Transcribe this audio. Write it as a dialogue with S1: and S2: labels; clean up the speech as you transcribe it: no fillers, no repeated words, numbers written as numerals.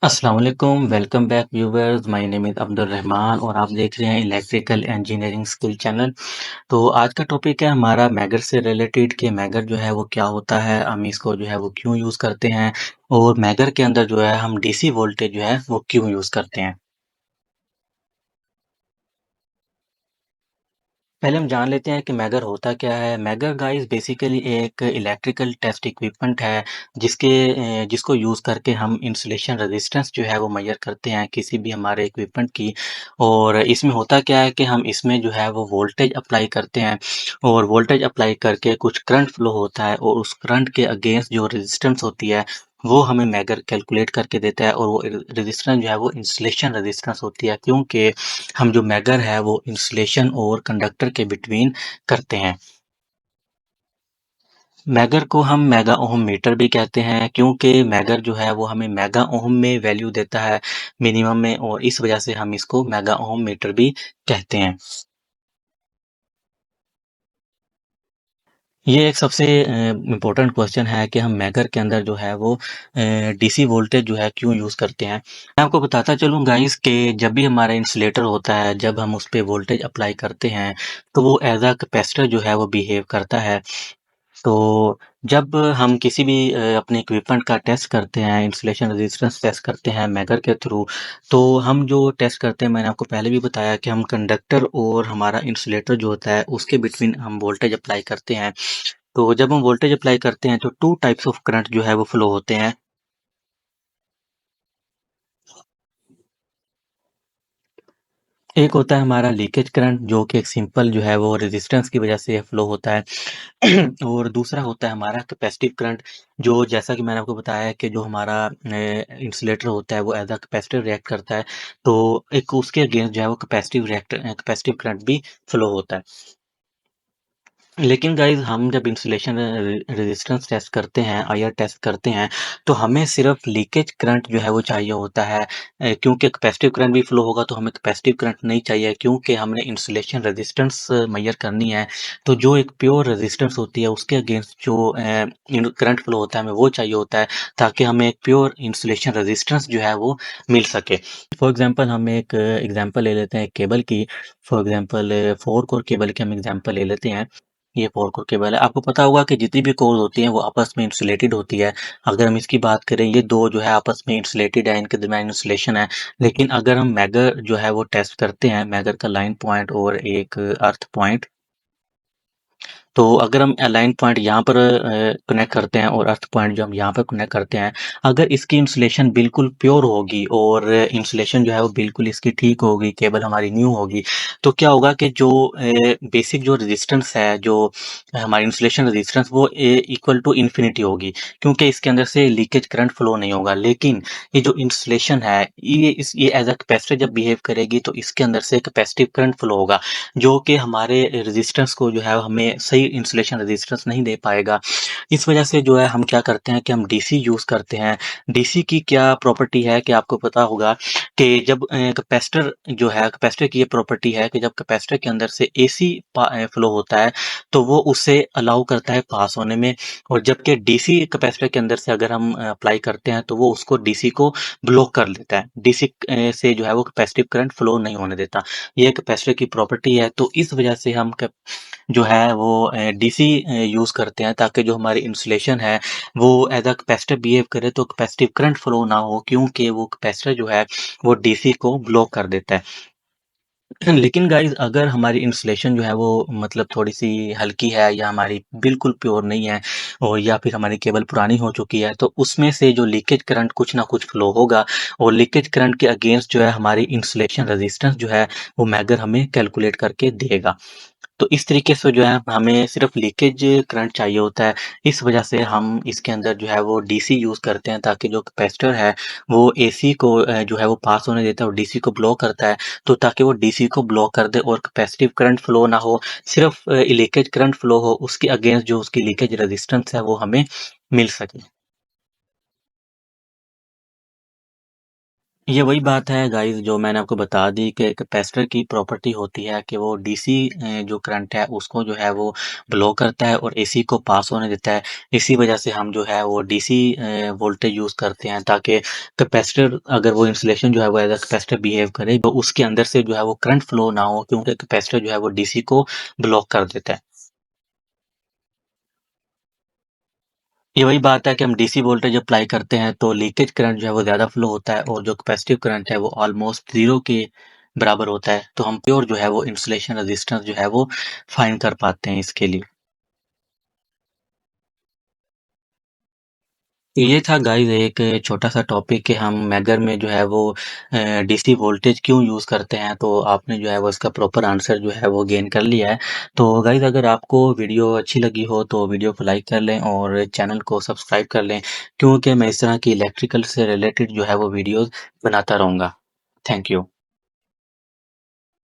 S1: अस्सलाम वालेकुम, welcome back viewers, my name is Abdul Rahman और आप देख रहे हैं इलेक्ट्रिकल इंजीनियरिंग स्किल चैनल। तो आज का टॉपिक है हमारा मैगर से रिलेटेड कि मैगर जो है वो क्या होता है, हम इसको जो है वो क्यों यूज़ करते हैं और मैगर के अंदर जो है हम डीसी वोल्टेज जो है वो क्यों यूज़ करते हैं। पहले हम जान लेते हैं कि मैगर होता क्या है। मैगर गाइस बेसिकली एक इलेक्ट्रिकल टेस्ट इक्विपमेंट है जिसको यूज़ करके हम इंसुलेशन रेजिस्टेंस जो है वो मेजर करते हैं किसी भी हमारे इक्विपमेंट की। और इसमें होता क्या है कि हम इसमें जो है वो वोल्टेज अप्लाई करते हैं और वोल्टेज अप्लाई करके कुछ करंट फ्लो होता है और उस करंट के अगेंस्ट जो रेजिस्टेंस होती है वो हमें मैगर कैलकुलेट करके देता है और वो रेजिस्टेंस जो है वो इंसुलेशन रेजिस्टेंस होती है, क्योंकि हम जो मैगर है वो इंसुलेशन और कंडक्टर के बिटवीन करते हैं। मैगर को हम मेगा ओम मीटर भी कहते हैं, क्योंकि मैगर जो है वो हमें मेगा ओम में वैल्यू देता है मिनिमम में, और इस वजह से हम इसको मेगा ओम मीटर भी कहते हैं। ये एक सबसे इम्पोर्टेंट क्वेश्चन है कि हम मैगर के अंदर जो है वो डीसी वोल्टेज जो है क्यों यूज़ करते हैं। मैं आपको बताता चलूँ गाइस कि जब भी हमारा इंसुलेटर होता है, जब हम उस पे वोल्टेज अप्लाई करते हैं, तो वो एज़ अ कैपेसिटर जो है वो बिहेव करता है। तो जब हम किसी भी अपने इक्विपमेंट का टेस्ट करते हैं, इंसुलेशन रेजिस्टेंस टेस्ट करते हैं मैगर के थ्रू, तो हम जो टेस्ट करते हैं मैंने आपको पहले भी बताया कि हम कंडक्टर और हमारा इंसुलेटर जो होता है उसके बिटवीन हम वोल्टेज अप्लाई करते हैं। तो जब हम वोल्टेज अप्लाई करते हैं तो 2 टाइप्स ऑफ करंट जो है वो फ्लो होते हैं। एक होता है हमारा लीकेज करंट, जो कि एक सिंपल जो है वो रेजिस्टेंस की वजह से फ्लो होता है। और दूसरा होता है हमारा कैपेसिटिव करंट, जो जैसा कि मैंने आपको बताया है कि जो हमारा इंसुलेटर होता है वो एज़ अ कैपेसिटर रिएक्ट करता है। तो एक उसके अगेंस्ट जो है वो कैपेसिटिव करंट भी फ्लो होता है। लेकिन गाइज़ हम जब इंसुलेशन रेजिस्टेंस टेस्ट करते हैं, आईआर टेस्ट करते हैं, तो हमें सिर्फ़ लीकेज करंट जो है वो चाहिए होता है। क्योंकि कैपेसिटिव करंट भी फ्लो होगा तो हमें कैपेसिटिव करंट नहीं चाहिए, क्योंकि हमने इंसुलेशन रेजिस्टेंस मेजर करनी है। तो जो एक प्योर रेजिस्टेंस होती है उसके अगेंस्ट जो करंट फ्लो होता है हमें वो चाहिए होता है, ताकि हमें एक प्योर इंसुलेशन रेजिस्टेंस जो है वो मिल सके। फॉर एग्ज़ाम्पल हम एक एग्ज़ाम्पल ले लेते हैं केबल की। फॉर एग्ज़ाम्पल 4 कोर केबल की हम एग्ज़ाम्पल ले लेते हैं। ये 4 कोर केबल है। आपको पता होगा कि जितनी भी कोर होती हैं वो आपस में इंसुलेटेड होती है। अगर हम इसकी बात करें, ये 2 जो है आपस में इंसुलेटेड है, इनके दरमियान इंसुलेशन है। लेकिन अगर हम मैगर जो है वो टेस्ट करते हैं, मैगर का लाइन पॉइंट और एक अर्थ पॉइंट, तो अगर हम अलाइन पॉइंट यहाँ पर कनेक्ट करते हैं और अर्थ पॉइंट जो हम यहाँ पर कनेक्ट करते हैं, अगर इसकी इंसुलेशन बिल्कुल प्योर होगी और इंसुलेशन जो है वो बिल्कुल इसकी ठीक होगी, केबल हमारी न्यू होगी, तो क्या होगा कि जो बेसिक जो रेजिस्टेंस है, जो हमारी इंसुलेशन रेजिस्टेंस, वो इक्वल टू इन्फिनिटी होगी, क्योंकि इसके अंदर से लीकेज करंट फ्लो नहीं होगा। लेकिन ये जो इंसुलेशन है, ये एज अ कैपेसिटर जब बिहेव करेगी तो इसके अंदर से कैपेसिटिव करंट फ्लो होगा, जो कि हमारे रेजिस्टेंस को जो है हमें सही इंसुलेशन रेजिस्टेंस नहीं दे पाएगा। इस वजह से जो है हम क्या करते हैं कि हम डीसी यूज़ करते हैं। डीसी की क्या प्रॉपर्टी है कि आपको पता होगा कि जब कैपेसिटर जो है, कैपेसिटर की ये प्रॉपर्टी है कि जब कैपेसिटर के अंदर से एसी फ्लो होता है तो वो उसे अलाउ करता है पास होने में, और जबकि डीसी कैपेसिटर के अंदर से अगर हम अप्लाई करते हैं तो वो उसको डीसी को ब्लॉक कर देता है। डीसी से जो है वो कैपेसिटिव करंट फ्लो नहीं होने देता। ये कैपेसिटर की प्रॉपर्टी है, तो इस वजह से हम कैप जो है वो डीसी यूज़ करते हैं, ताकि जो हमारी इंसुलेशन है वो एज़ अ कैपेसिटर बिहेव करे तो कैपेसिटिव करंट फ्लो ना हो, क्योंकि वो कैपेसिटर जो है वो डीसी को ब्लॉक कर देता है। लेकिन गाइज़ अगर हमारी इंसुलेशन जो है वो मतलब थोड़ी-सी हल्की है या हमारी बिल्कुल प्योर नहीं है, और या फिर हमारी केबल पुरानी हो चुकी है, तो उसमें से जो लीकेज करंट कुछ ना कुछ फ्लो होगा, और लीकेज करंट के अगेंस्ट जो है हमारी इंसुलेशन रेजिस्टेंस जो है वो मैगर हमें कैलकुलेट करके देगा। तो इस तरीके से जो है हमें सिर्फ़ लीकेज करंट चाहिए होता है। इस वजह से हम इसके अंदर जो है वो डीसी यूज़ करते हैं, ताकि जो कैपेसिटर है वो एसी को जो है वो पास होने देता है और डीसी को ब्लॉक करता है। तो ताकि वो डीसी को ब्लॉक कर दे और कैपेसिटिव करंट फ्लो ना हो, सिर्फ़ लीकेज करंट फ्लो हो, उसके अगेंस्ट जो उसकी लीकेज रेजिस्टेंस है वो हमें मिल सके। ये वही बात है गाइस जो मैंने आपको बता दी कि कैपेसिटर की प्रॉपर्टी होती है कि वो डीसी जो करंट है उसको जो है वो ब्लॉक करता है और एसी को पास होने देता है। इसी वजह से हम जो है वो डीसी वोल्टेज यूज़ करते हैं ताकि कैपेसिटर अगर वो इंसुलेशन जो है वो एज़ अ कैपेसिटर बिहेव करे तो उसके अंदर से जो है वो करंट फ्लो ना हो क्योंकि कैपेसिटर जो है वो डीसी को ब्लॉक कर देता है। ये वही बात है कि हम डीसी वोल्टेज अप्लाई करते हैं तो लीकेज करंट जो है वो ज़्यादा फ्लो होता है और जो कैपेसिटिव करंट है वो ऑलमोस्ट 0 के बराबर होता है। तो हम प्योर जो है वो इंसुलेशन रेजिस्टेंस जो है वो फाइंड कर पाते हैं इसके लिए। तो ये था गाइस एक छोटा-सा टॉपिक कि हम मेगर में जो है वो डीसी वोल्टेज क्यों यूज़ करते हैं, तो आपने जो है वो इसका प्रॉपर आंसर जो है वो गेन कर लिया है। तो गाइस अगर आपको वीडियो अच्छी लगी हो तो वीडियो को लाइक कर लें और चैनल को सब्सक्राइब कर लें, क्योंकि मैं इस तरह की इलेक्ट्रिकल से रिलेटेड जो है वो वीडियोज़ बनाता रहूँगा। Thank you.